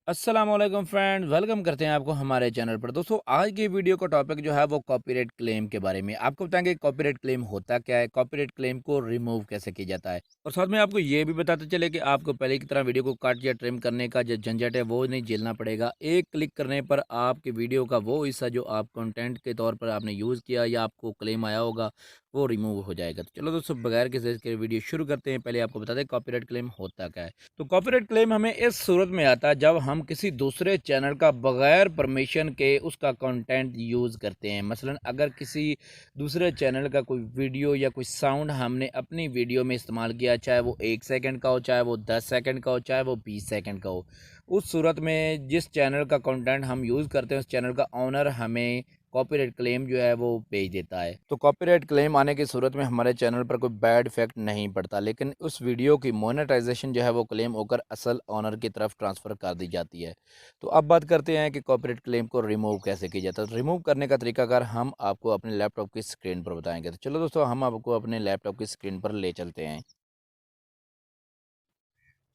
अस्सलामुअलैकुम friends, welcome करते हैं आपको हमारे चैनल पर। दोस्तों, आज की वीडियो का टॉपिक जो है वो कॉपीराइट क्लेम के बारे में। आपको बताएंगे कॉपीराइट क्लेम होता क्या है, कॉपीराइट क्लेम को रिमूव कैसे किया जाता है, और साथ में आपको ये भी बताते चले कि आपको पहले की तरह वीडियो को काट या ट्रिम करने का जो झंझट है वो नहीं झेलना पड़ेगा। एक क्लिक करने पर आपकी वीडियो का वो हिस्सा जो आप कंटेंट के तौर पर आपने यूज़ किया या आपको क्लेम आया होगा वो रिमूव हो जाएगा। तो चलो दोस्तों, बगैर किसी के वीडियो शुरू करते हैं। पहले आपको बता दें कॉपीराइट क्लेम होता क्या है। तो कॉपीराइट क्लेम हमें इस सूरत में आता है जब हम किसी दूसरे चैनल का बगैर परमिशन के उसका कंटेंट यूज़ करते हैं। मसलन अगर किसी दूसरे चैनल का कोई वीडियो या कोई साउंड हमने अपनी वीडियो में इस्तेमाल किया, चाहे वो 1 सेकंड का हो, चाहे वो 10 सेकंड का हो, चाहे वो 20 सेकंड का हो, उस सूरत में जिस चैनल का कंटेंट हम यूज़ करते हैं उस चैनल का ऑनर हमें कॉपीराइट क्लेम जो है वो भेज देता है। तो कॉपीराइट क्लेम आने की सूरत में हमारे चैनल पर कोई बैड इफेक्ट नहीं पड़ता, लेकिन उस वीडियो की मोनेटाइजेशन जो है वो क्लेम होकर असल ऑनर की तरफ ट्रांसफ़र कर दी जाती है। तो अब बात करते हैं कि कॉपीराइट क्लेम को रिमूव कैसे किया जाता है। तो रिमूव करने का तरीकाकार हम आपको अपने लैपटॉप की स्क्रीन पर बताएंगे। तो चलो दोस्तों, हम आपको अपने लैपटॉप की स्क्रीन पर ले चलते हैं।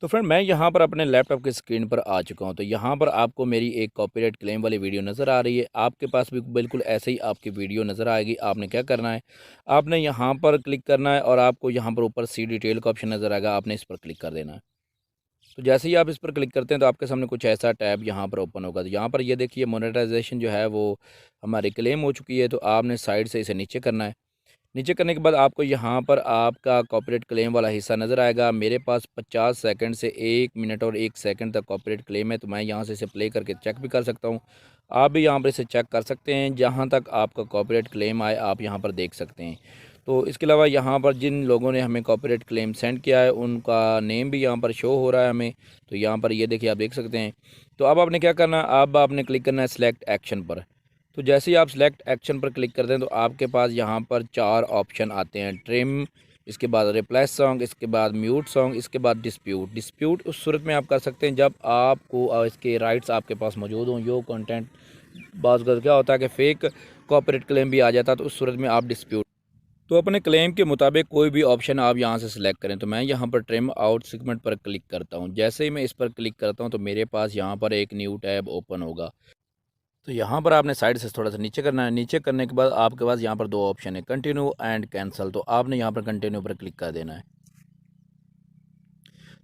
तो फ्रेंड, मैं यहाँ पर अपने लैपटॉप की स्क्रीन पर आ चुका हूँ। तो यहाँ पर आपको मेरी एक कॉपीराइट क्लेम वाली वीडियो नज़र आ रही है। आपके पास भी बिल्कुल ऐसे ही आपकी वीडियो नज़र आएगी। आपने क्या करना है, आपने यहाँ पर क्लिक करना है और आपको यहाँ पर ऊपर सी डिटेल का ऑप्शन नज़र आएगा, आपने इस पर क्लिक कर देना है। तो जैसे ही आप इस पर क्लिक करते हैं तो आपके सामने कुछ ऐसा टैब यहाँ पर ओपन होगा। तो यहाँ पर ये देखिए, मोनेटाइजेशन जो है वो हमारी क्लेम हो चुकी है। तो आपने साइड से इसे नीचे करना है। नीचे करने के बाद आपको यहाँ पर आपका कॉपीराइट क्लेम वाला हिस्सा नज़र आएगा। मेरे पास 50 सेकंड से 1 मिनट और 1 सेकंड तक कॉपीराइट क्लेम है, तो मैं यहाँ से इसे प्ले करके चेक भी कर सकता हूँ। आप भी यहाँ पर इसे चेक कर सकते हैं। जहाँ तक आपका कॉपीराइट क्लेम आए आप यहाँ पर देख सकते हैं। तो इसके अलावा यहाँ पर जिन लोगों ने हमें कॉपीराइट क्लेम सेंड किया है उनका नेम भी यहाँ पर शो हो रहा है हमें। तो यहाँ पर ये देखिए, आप देख सकते हैं। तो अब आपने क्या करना है, अब आपने क्लिक करना है सिलेक्ट एक्शन पर। तो जैसे ही आप सिलेक्ट एक्शन पर क्लिक करते हैं तो आपके पास यहाँ पर 4 ऑप्शन आते हैं। ट्रिम, इसके बाद रिप्लेस सॉन्ग, इसके बाद म्यूट सॉन्ग, इसके बाद डिस्प्यूट। डिस्प्यूट उस सूरत में आप कर सकते हैं जब आपको इसके राइट्स आपके पास मौजूद हों। यो कंटेंट बाज़ क्या होता है कि फ़ेक कॉपीराइट क्लेम भी आ जाता है, तो उस सूरत में आप डिस्प्यूट। तो अपने क्लेम के मुताबिक कोई भी ऑप्शन आप यहाँ से सिलेक्ट करें। तो मैं यहाँ पर ट्रिम आउट सेगमेंट पर क्लिक करता हूँ। जैसे ही मैं इस पर क्लिक करता हूँ तो मेरे पास यहाँ पर एक न्यू टैब ओपन होगा। तो यहाँ पर आपने साइड से थोड़ा सा नीचे करना है। नीचे करने के बाद आपके पास यहाँ पर 2 ऑप्शन है, कंटिन्यू एंड कैंसिल। तो आपने यहाँ पर कंटिन्यू पर क्लिक कर देना है।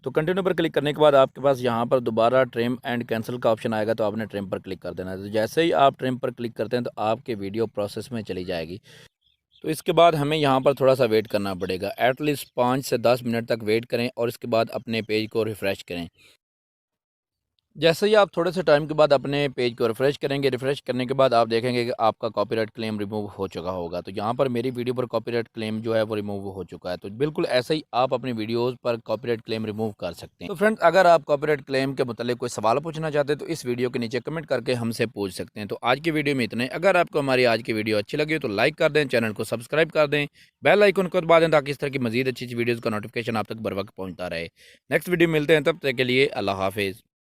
तो कंटिन्यू पर क्लिक करने के बाद आपके पास यहाँ पर दोबारा ट्रिम एंड कैंसिल का ऑप्शन आएगा, तो आपने ट्रिम पर क्लिक कर देना है। तो जैसे ही आप ट्रिम पर क्लिक करते हैं तो आपकी वीडियो प्रोसेस में चली जाएगी। तो इसके बाद हमें यहाँ पर थोड़ा सा वेट करना पड़ेगा। एटलीस्ट 5 से 10 मिनट तक वेट करें और इसके बाद अपने पेज को रिफ़्रेश करें। जैसे ही आप थोड़े से टाइम के बाद अपने पेज को रिफ़्रेश करेंगे, रिफ़्रेश करने के बाद आप देखेंगे कि आपका कॉपीराइट क्लेम रिमूव हो चुका होगा। तो यहाँ पर मेरी वीडियो पर कॉपीराइट क्लेम जो है वो रिमूव हो चुका है। तो बिल्कुल ऐसे ही आप अपनी वीडियोज़ पर कॉपीराइट क्लेम रिमूव कर सकते हैं। तो फ्रेंड्स, अगर आप कॉपीराइट क्लेम के मुतालिक कोई सवाल पूछना चाहते हैं तो इस वीडियो के नीचे कमेंट करके हमसे पूछ सकते हैं। तो आज की वीडियो में इतना ही। अगर आपको हमारी आज की वीडियो अच्छी लगी हो तो लाइक कर दें, चैनल को सब्सक्राइब कर दें, बेल आइकन को दबा दें ताकि इस तरह की मज़ीद अच्छी वीडियोज़ का नोटिफिकेशन आप तक बर वक्त पहुँचता रहे। नेक्स्ट वीडियो मिलते हैं, तब तक के लिए अल्लाह हाफिज़।